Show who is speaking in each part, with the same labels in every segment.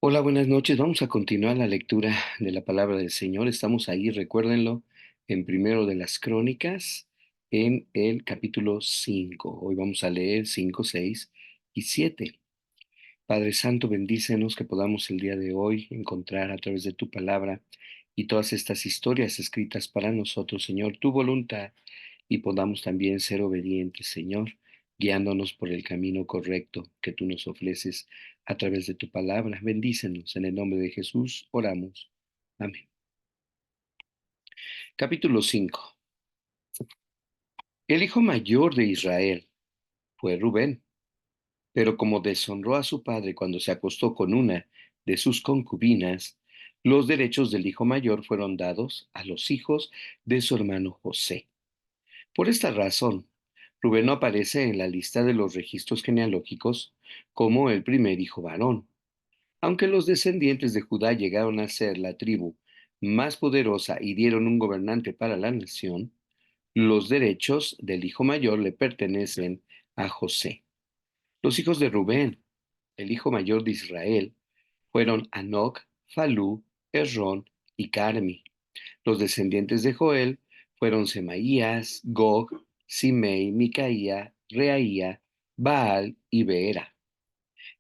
Speaker 1: Hola, buenas noches. Vamos a continuar la lectura de la palabra del Señor. Estamos ahí, recuérdenlo, en Primero de las Crónicas, en el capítulo 5. Hoy vamos a leer 5, 6 y 7. Padre Santo, bendícenos que podamos el día de hoy encontrar a través de tu palabra y todas estas historias escritas para nosotros, Señor, tu voluntad y podamos también ser obedientes, Señor, guiándonos por el camino correcto que tú nos ofreces a través de tu palabra. Bendícenos. En el nombre de Jesús oramos. Amén. Capítulo 5. El hijo mayor de Israel fue Rubén, pero como deshonró a su padre cuando se acostó con una de sus concubinas, los derechos del hijo mayor fueron dados a los hijos de su hermano José. Por esta razón, Rubén no aparece en la lista de los registros genealógicos como el primer hijo varón. Aunque los descendientes de Judá llegaron a ser la tribu más poderosa y dieron un gobernante para la nación, los derechos del hijo mayor le pertenecen a José. Los hijos de Rubén, el hijo mayor de Israel, fueron Anoc, Falú, Esrón y Carmi. Los descendientes de Joel fueron Semaías, Gog, Simei, Micaía, Reaía, Baal y Beera.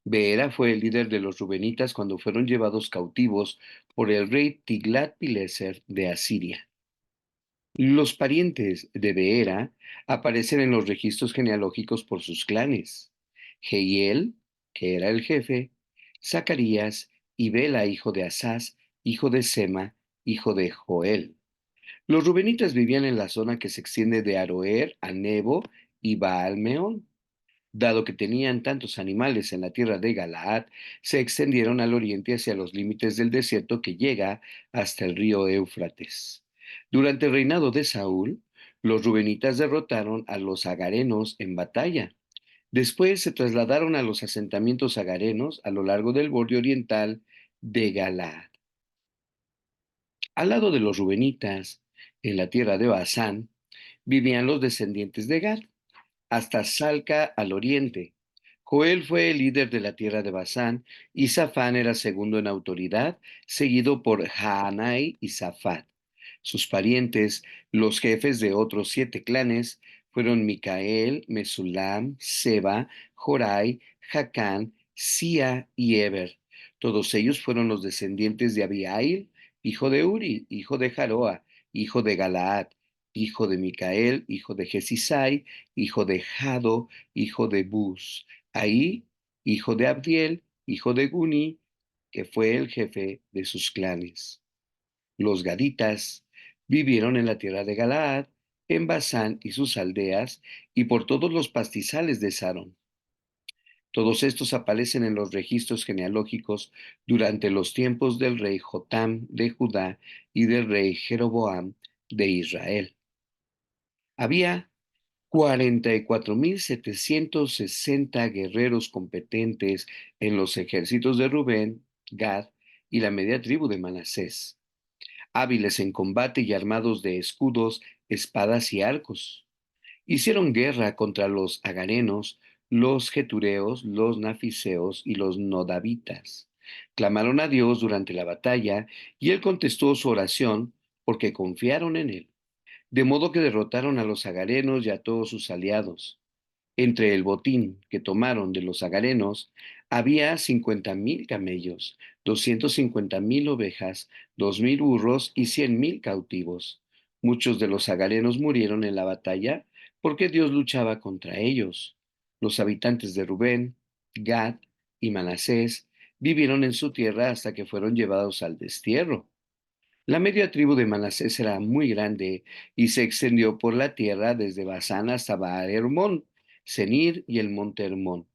Speaker 1: Beera fue el líder de los rubenitas cuando fueron llevados cautivos por el rey Tiglat-Pileser de Asiria. Los parientes de Beera aparecen en los registros genealógicos por sus clanes. Jehiel, que era el jefe, Zacarías y Bela, hijo de Asás, hijo de Sema, hijo de Joel. Los rubenitas vivían en la zona que se extiende de Aroer a Nebo y Baal-Meón. Dado que tenían tantos animales en la tierra de Galaad, se extendieron al oriente hacia los límites del desierto que llega hasta el río Éufrates. Durante el reinado de Saúl, los rubenitas derrotaron a los agarenos en batalla. Después se trasladaron a los asentamientos agarenos a lo largo del borde oriental de Galaad. Al lado de los rubenitas, en la tierra de Basán, vivían los descendientes de Gad hasta Salca al oriente. Joel fue el líder de la tierra de Basán y Safán era segundo en autoridad, seguido por Jaanai y Safat. Sus parientes, los jefes de otros 7 clanes, fueron Micael, Mesulam, Seba, Jorai, Jacán, Sia y Eber. Todos ellos fueron los descendientes de Abiail, hijo de Uri, hijo de Jaroa, hijo de Galaad, hijo de Micael, hijo de Jesisai, hijo de Jado, hijo de Bus, Ahí, hijo de Abdiel, hijo de Guni, que fue el jefe de sus clanes. Los gaditas vivieron en la tierra de Galaad, en Basán y sus aldeas, y por todos los pastizales de Sarón. Todos estos aparecen en los registros genealógicos durante los tiempos del rey Jotam de Judá y del rey Jeroboam de Israel. Había 44.760 guerreros competentes en los ejércitos de Rubén, Gad y la media tribu de Manasés, hábiles en combate y armados de escudos, espadas y arcos. Hicieron guerra contra los agarenos, los getureos, los nafiseos y los nodavitas. Clamaron a Dios durante la batalla y él contestó su oración porque confiaron en él. De modo que derrotaron a los agarenos y a todos sus aliados. Entre el botín que tomaron de los agarenos había 50.000 camellos, 250.000 ovejas, 2.000 burros y 100.000 cautivos. Muchos de los agarenos murieron en la batalla porque Dios luchaba contra ellos. Los habitantes de Rubén, Gad y Manasés vivieron en su tierra hasta que fueron llevados al destierro. La media tribu de Manasés era muy grande y se extendió por la tierra desde Basán hasta Baal Hermón, Senir y el monte Hermón.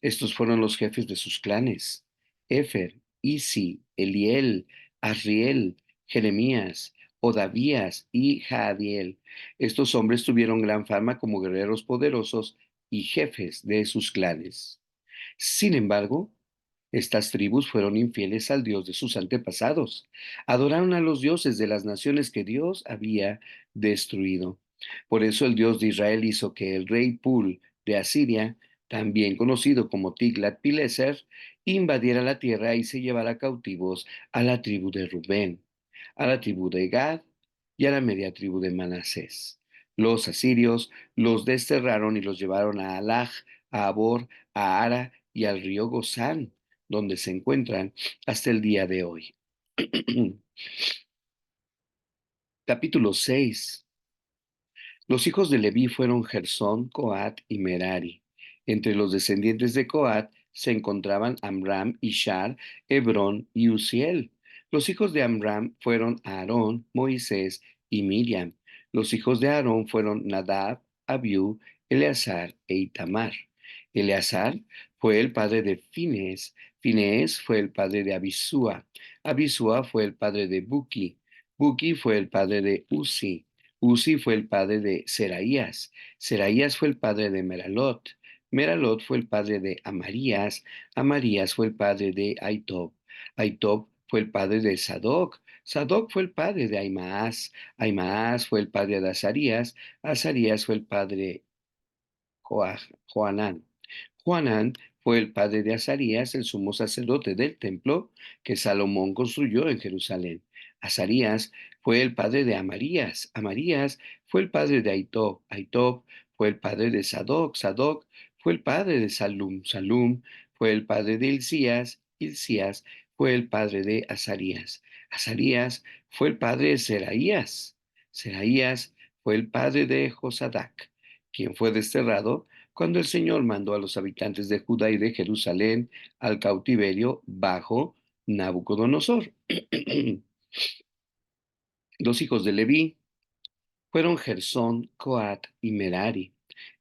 Speaker 1: Estos fueron los jefes de sus clanes: Efer, Isi, Eliel, Asriel, Jeremías, Odavías y Jaadiel. Estos hombres tuvieron gran fama como guerreros poderosos y jefes de sus clanes. Sin embargo, estas tribus fueron infieles al Dios de sus antepasados. Adoraron a los dioses de las naciones que Dios había destruido. Por eso el Dios de Israel hizo que el rey Pul de Asiria también conocido como Tiglat-Pileser, invadiera la tierra y se llevara cautivos a la tribu de Rubén, a la tribu de Gad y a la media tribu de Manasés. Los asirios los desterraron y los llevaron a Halach, a Abor, a Ara y al río Gozán, donde se encuentran hasta el día de hoy. Capítulo 6. Los hijos de Leví fueron Gersón, Coat y Merari. Entre los descendientes de Coat se encontraban Amram, Ishar, Hebrón y Uziel. Los hijos de Amram fueron Aarón, Moisés y Miriam. Los hijos de Aarón fueron Nadab, Abiú, Eleazar e Itamar. Eleazar fue el padre de Finés. Finés fue el padre de Abisúa. Abisúa fue el padre de Buki. Buki fue el padre de Uzi. Uzi fue el padre de Seraías. Seraías fue el padre de Meralot. Meralot fue el padre de Amarías. Amarías fue el padre de Aitob. Aitob fue el padre de Sadoc. Sadoc fue el padre de Aimaas. Aimaas fue el padre de Azarías. Azarías fue el padre Joanán. Joanán fue el padre de Azarías, el sumo sacerdote del templo que Salomón construyó en Jerusalén. Azarías fue el padre de Amarías. Amarías fue el padre de Aitob. Aitob fue el padre de Sadoc. Sadoc fue el padre de Salum. Salum fue el padre de Hilcías. Hilcías fue el padre de Azarías. Azarías fue el padre de Seraías. Seraías fue el padre de Josadac, quien fue desterrado cuando el Señor mandó a los habitantes de Judá y de Jerusalén al cautiverio bajo Nabucodonosor. Los hijos de Leví fueron Gersón, Coat y Merari.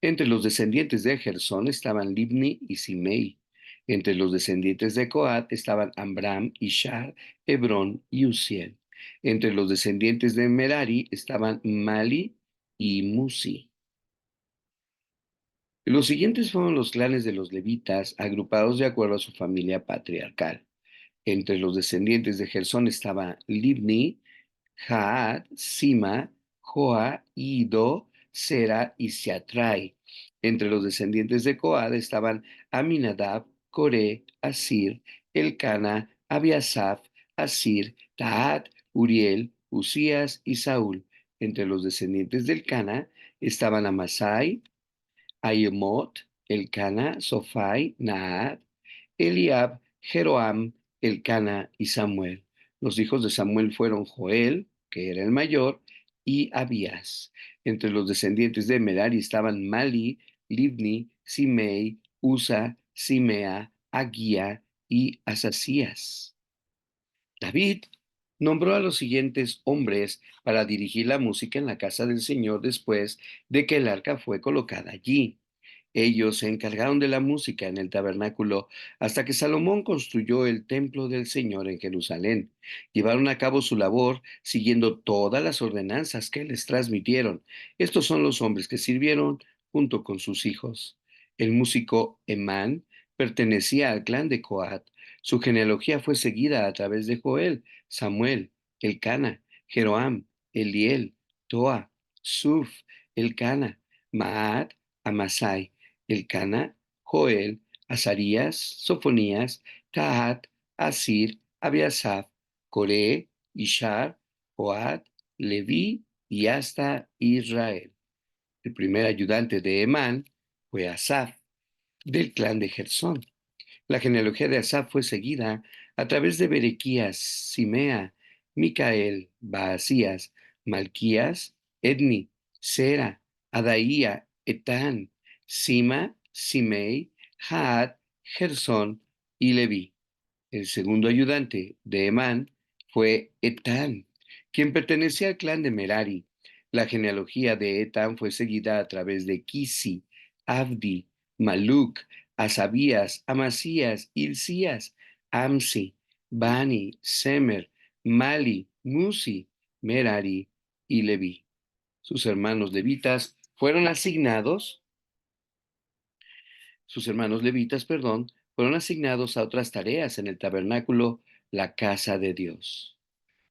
Speaker 1: Entre los descendientes de Gersón estaban Libni y Simei. Entre los descendientes de Coat estaban Amram, Ishar, Hebrón y Uziel. Entre los descendientes de Merari estaban Mali y Musi. Los siguientes fueron los clanes de los levitas, agrupados de acuerdo a su familia patriarcal. Entre los descendientes de Gersón estaba Libni, Jaat, Sima, Joa, Ido, Sera y Seatrai. Entre los descendientes de Coad estaban Aminadab, Coré, Asir, Elcana, Abiasaf, Asir, Tahat, Uriel, Usías y Saúl. Entre los descendientes del Cana estaban Amasai, Ahimot, Elcana, Sofai, Naad, Eliab, Jeroam, Elcana y Samuel. Los hijos de Samuel fueron Joel, que era el mayor, y Abías. Entre los descendientes de Merari estaban Mali, Libni, Simei, Usa, Simea, Aguía y Asasías. David nombró a los siguientes hombres para dirigir la música en la casa del Señor después de que el arca fue colocada allí. Ellos se encargaron de la música en el tabernáculo hasta que Salomón construyó el templo del Señor en Jerusalén. Llevaron a cabo su labor siguiendo todas las ordenanzas que les transmitieron. Estos son los hombres que sirvieron junto con sus hijos. El músico Emán pertenecía al clan de Coat. Su genealogía fue seguida a través de Joel, Samuel, Elcana, Jeroam, Eliel, Toa, Suf, Elcana, Maat, Amasai, Elcana, Joel, Azarías, Sofonías, Tahat, Asir, Abiasaf, Coré, Ishar, Joat, Leví y hasta Israel. El primer ayudante de Emán fue Asaf, del clan de Gersón. La genealogía de Asaf fue seguida a través de Berequías, Simea, Micael, Baasías, Malquías, Edni, Sera, Adaía, Etán, Sima, Simei, Jaat, Gersón y Leví. El segundo ayudante de Emán fue Etán, quien pertenecía al clan de Merari. La genealogía de Etán fue seguida a través de Kisi, Abdi, Maluk, Asabías, Amasías, Hilcías, Amsi, Bani, Semer, Mali, Musi, Merari y Leví. Sus hermanos levitas fueron asignados sus hermanos levitas, perdón, fueron asignados a otras tareas en el tabernáculo, la casa de Dios.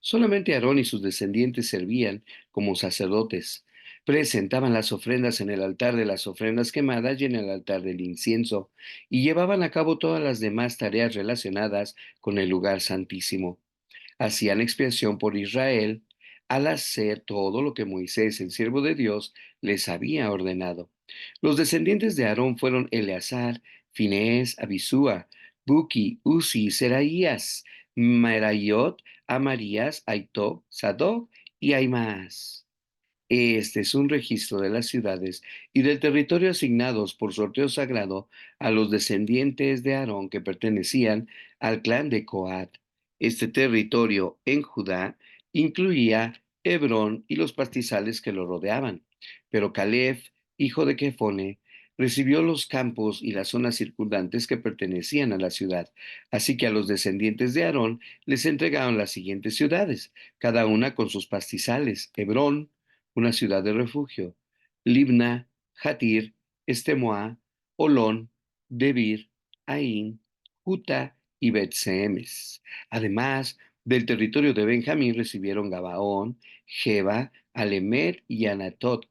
Speaker 1: Solamente Aarón y sus descendientes servían como sacerdotes. Presentaban las ofrendas en el altar de las ofrendas quemadas y en el altar del incienso, y llevaban a cabo todas las demás tareas relacionadas con el lugar santísimo. Hacían expiación por Israel al hacer todo lo que Moisés, el siervo de Dios, les había ordenado. Los descendientes de Aarón fueron Eleazar, Finés, Abisúa, Buki, Uzi, Seraías, Merayot, Amarías, Aitob, Sadoc y Aimaas. Este es un registro de las ciudades y del territorio asignados por sorteo sagrado a los descendientes de Aarón que pertenecían al clan de Coat. Este territorio en Judá incluía Hebrón y los pastizales que lo rodeaban. Pero Caleb, hijo de Jefone, recibió los campos y las zonas circundantes que pertenecían a la ciudad. Así que a los descendientes de Aarón les entregaron las siguientes ciudades, cada una con sus pastizales: Hebrón, una ciudad de refugio; Libna, Jatir, Estemoa, Olón, Debir, Ain, Juta y Bet-Semes. Además, del territorio de Benjamín recibieron Gabaón, Geba, Alemet y Anatot,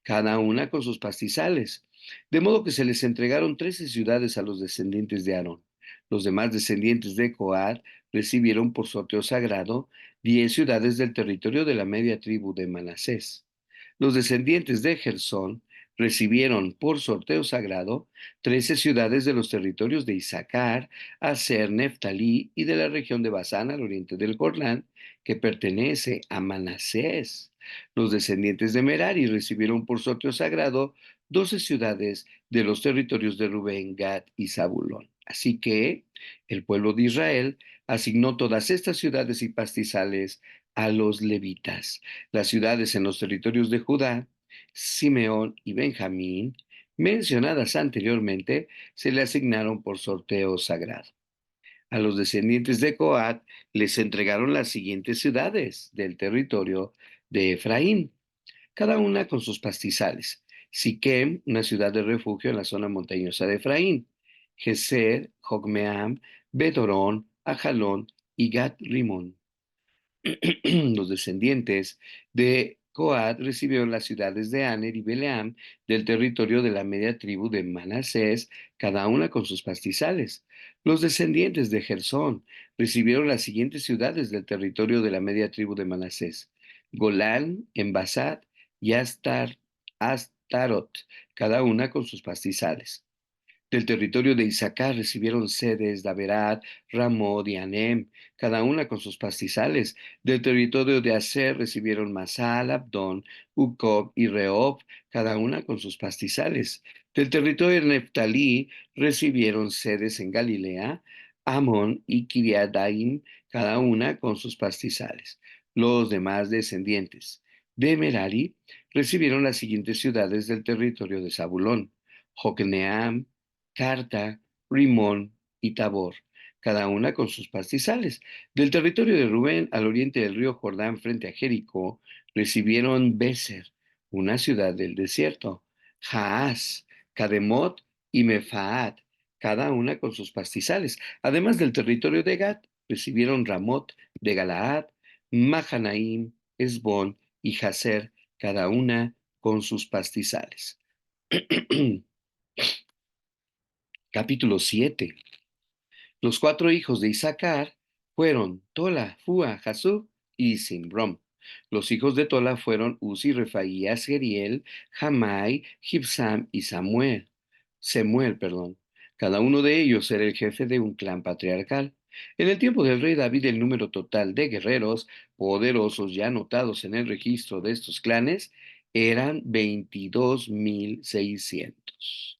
Speaker 1: cada una con sus pastizales. De modo que se les entregaron 13 ciudades a los descendientes de Aarón. Los demás descendientes de Coat recibieron por sorteo sagrado 10 ciudades del territorio de la media tribu de Manasés. Los descendientes de Gersón recibieron por sorteo sagrado 13 ciudades de los territorios de Isaacar, Aser, Neftalí y de la región de Basán al oriente del Jordán, que pertenece a Manasés. Los descendientes de Merari recibieron por sorteo sagrado 12 ciudades de los territorios de Rubén, Gad y Zabulón. Así que el pueblo de Israel asignó todas estas ciudades y pastizales a los levitas. Las ciudades en los territorios de Judá, Simeón y Benjamín, mencionadas anteriormente, se le asignaron por sorteo sagrado. A los descendientes de Coat les entregaron las siguientes ciudades del territorio de Efraín, cada una con sus pastizales: Siquem, una ciudad de refugio en la zona montañosa de Efraín; Geser, Jocmeam, Betorón, Ajalón y Gat Rimón. Los descendientes de Coat recibieron las ciudades de Aner y Beleam del territorio de la media tribu de Manasés, cada una con sus pastizales. Los descendientes de Gersón recibieron las siguientes ciudades del territorio de la media tribu de Manasés: Golán, Enbasad y Astarot, cada una con sus pastizales. Del territorio de Isaacar recibieron Sedes, Daberat, Ramot y Anem, cada una con sus pastizales. Del territorio de Aser recibieron Masal, Abdón, Ucob y Rehob, cada una con sus pastizales. Del territorio de Neftalí recibieron Sedes en Galilea, Amón y Kiriadaim, cada una con sus pastizales. Los demás descendientes de Merari recibieron las siguientes ciudades del territorio de Zabulón: Jocneam, Carta, Rimón y Tabor, cada una con sus pastizales. Del territorio de Rubén, al oriente del río Jordán, frente a Jericó, recibieron Béser, una ciudad del desierto; Jaaz, Cademot y Mefaat, cada una con sus pastizales. Además del territorio de Gad, recibieron Ramot de Galaad, Mahanaim, Esbón y Jazer, cada una con sus pastizales. Capítulo 7. Los cuatro hijos de Isaacar fueron Tola, Fua, Jasub y Simbrom. Los hijos de Tola fueron Uzi, Refaías, Geriel, Jamai, Gibsam y Semuel. Cada uno de ellos era el jefe de un clan patriarcal. En el tiempo del rey David, el número total de guerreros poderosos ya anotados en el registro de estos clanes eran 22.600.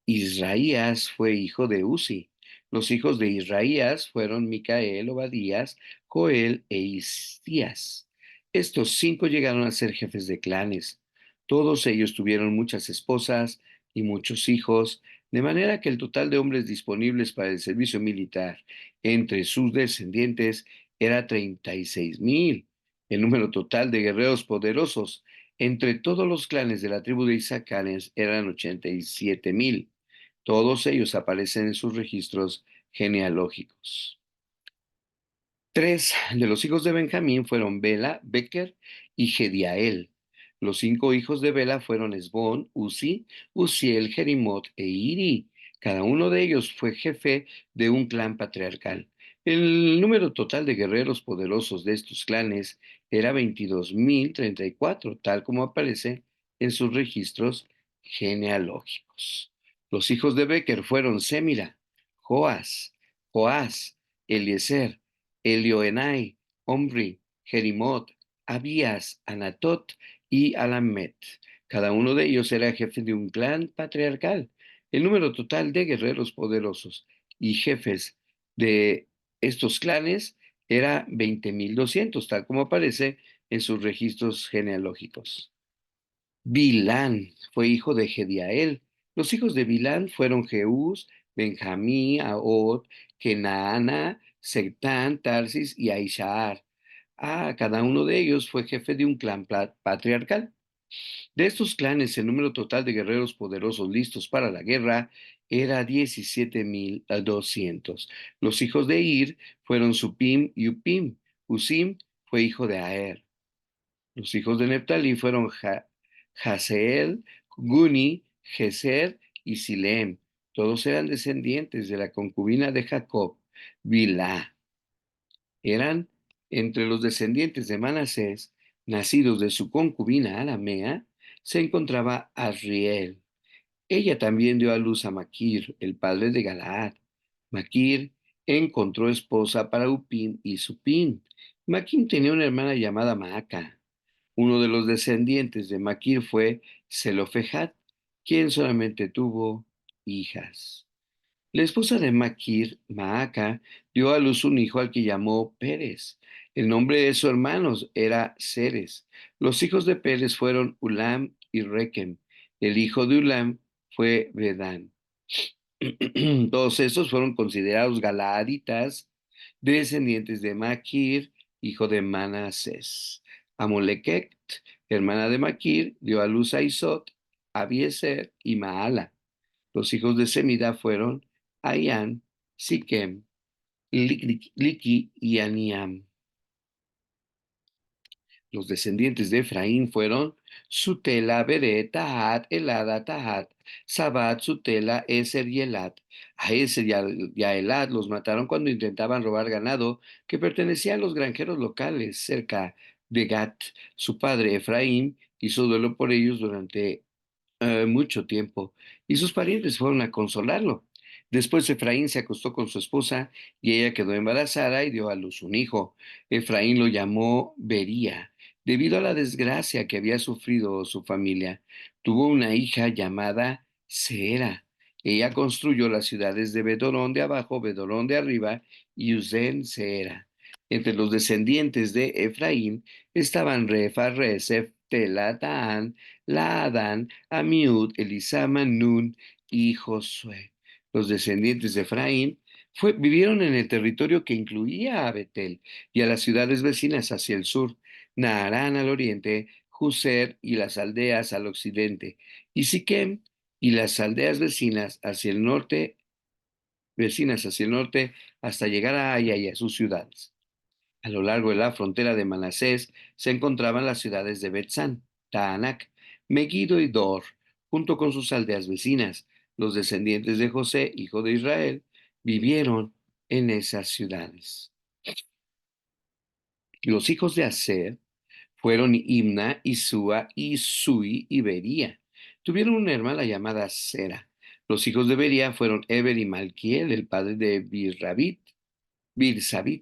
Speaker 1: Israías fue hijo de Uzi. Los hijos de Israías fueron Micael, Obadías, Joel e Isías. Estos cinco llegaron a ser jefes de clanes. Todos ellos tuvieron muchas esposas y muchos hijos, de manera que el total de hombres disponibles para el servicio militar entre sus descendientes era 36.000. El número total de guerreros poderosos entre todos los clanes de la tribu de Isaacar eran 87.000. Todos ellos aparecen en sus registros genealógicos. Tres de los hijos de Benjamín fueron Bela, Becker y Gediael. Los 5 hijos de Bela fueron Esbón, Uzi, Uziel, Jerimot e Iri. Cada uno de ellos fue jefe de un clan patriarcal. El número total de guerreros poderosos de estos clanes era 22.034, tal como aparece en sus registros genealógicos. Los hijos de Becher fueron Semira, Joás, Joás, Eliezer, Elioenai, Omri, Jerimot, Abías, Anatot y Alamet. Cada uno de ellos era jefe de un clan patriarcal. El número total de guerreros poderosos y jefes de estos clanes era 20.200, tal como aparece en sus registros genealógicos. Bilán fue hijo de Gediael. Los hijos de Bilán fueron Jeús, Benjamí, Ahod, Kenaana, Sectán, Tarsis y Aishar. Cada uno de ellos fue jefe de un clan patriarcal. De estos clanes, el número total de guerreros poderosos listos para la guerra era 17.200. Los hijos de Ir fueron Supim y Upim. Usim fue hijo de Aer. Los hijos de Neptalí fueron Jaseel, Guni, Geser y Silem. Todos eran descendientes de la concubina de Jacob, Bilá. Eran entre los descendientes de Manasés, nacidos de su concubina Aramea, se encontraba Asriel. Ella también dio a luz a Maquir, el padre de Galaad. Maquir encontró esposa para Upim y Supim. Maquir tenía una hermana llamada Maaca. Uno de los descendientes de Maquir fue Zelofejad, quien solamente tuvo hijas. La esposa de Maquir, Maaca, dio a luz un hijo al que llamó Pérez. El nombre de su hermano era Ceres. Los hijos de Pérez fueron Ulam y Rekem. El hijo de Ulam fue Bedán. Todos estos fueron considerados galaaditas, descendientes de Maquir, hijo de Manasés. Amolequet, hermana de Maquir, dio a luz a Isot, Abieser y Maala. Los hijos de Semida fueron Ayán, Siquem, Liki y Aniam. Los descendientes de Efraín fueron Sutela, Beret, Tahat, Elada, Tahat, Sabat, Sutela, Eser y Elad. A Eser y a Elad los mataron cuando intentaban robar ganado que pertenecía a los granjeros locales cerca de Gat. Su padre Efraín hizo duelo por ellos durante mucho tiempo, y sus parientes fueron a consolarlo. Después Efraín se acostó con su esposa y ella quedó embarazada y dio a luz un hijo. Efraín lo llamó Bería, debido a la desgracia que había sufrido su familia. Tuvo una hija llamada Seera. Ella construyó las ciudades de Bedorón de abajo, Bedorón de arriba y Uzén Seera. Entre los descendientes de Efraín estaban Refa, Resef, Tela, Taán, Laadán, Amiud, Elisama, Nun y Josué. Los descendientes de Efraín vivieron en el territorio que incluía a Betel y a las ciudades vecinas hacia el sur, Naarán al oriente, Juser y las aldeas al occidente, y Siquem y las aldeas vecinas hacia el norte, hasta llegar a Aya y a sus ciudades. A lo largo de la frontera de Manasés se encontraban las ciudades de Betzán, Taanac, Megiddo y Dor, junto con sus aldeas vecinas. Los descendientes de José, hijo de Israel, vivieron en esas ciudades. Los hijos de Aser fueron Imna, Isúa, Isui y Bería. Tuvieron una hermana llamada Sera. Los hijos de Bería fueron Eber y Malquiel, el padre de Birsabit,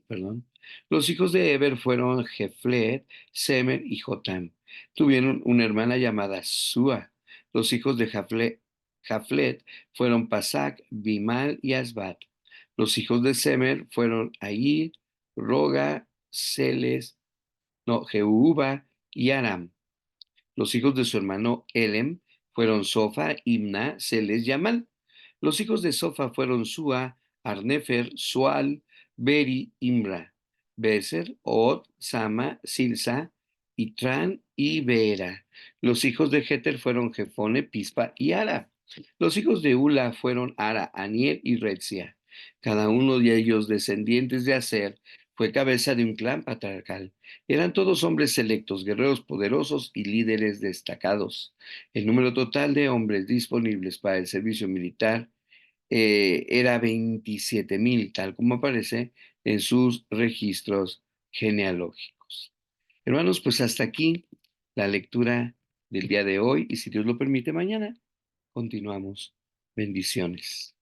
Speaker 1: perdón. Los hijos de Eber fueron Jeflet, Semer y Jotam. Tuvieron una hermana llamada Sua. Los hijos de Jaflet fueron Pasac, Bimal y Asbat. Los hijos de Semer fueron Air, Roga, Celes, no, Jehuba y Aram. Los hijos de su hermano Elem fueron Sofa, Imna, Celes y Amal. Los hijos de Sofa fueron Sua, Arnefer, Sual, Beri, Imra, Beser, Od, Sama, Silsa, Itran y Beera. Los hijos de Jeter fueron Jefone, Pispa y Ara. Los hijos de Ula fueron Ara, Aniel y Retzia. Cada uno de ellos, descendientes de Aser, Fue cabeza de un clan patriarcal. Eran todos hombres selectos, guerreros poderosos y líderes destacados. El número total de hombres disponibles para el servicio militar era 27.000, tal como aparece en sus registros genealógicos. Hermanos, pues hasta aquí la lectura del día de hoy y si Dios lo permite, mañana continuamos. Bendiciones.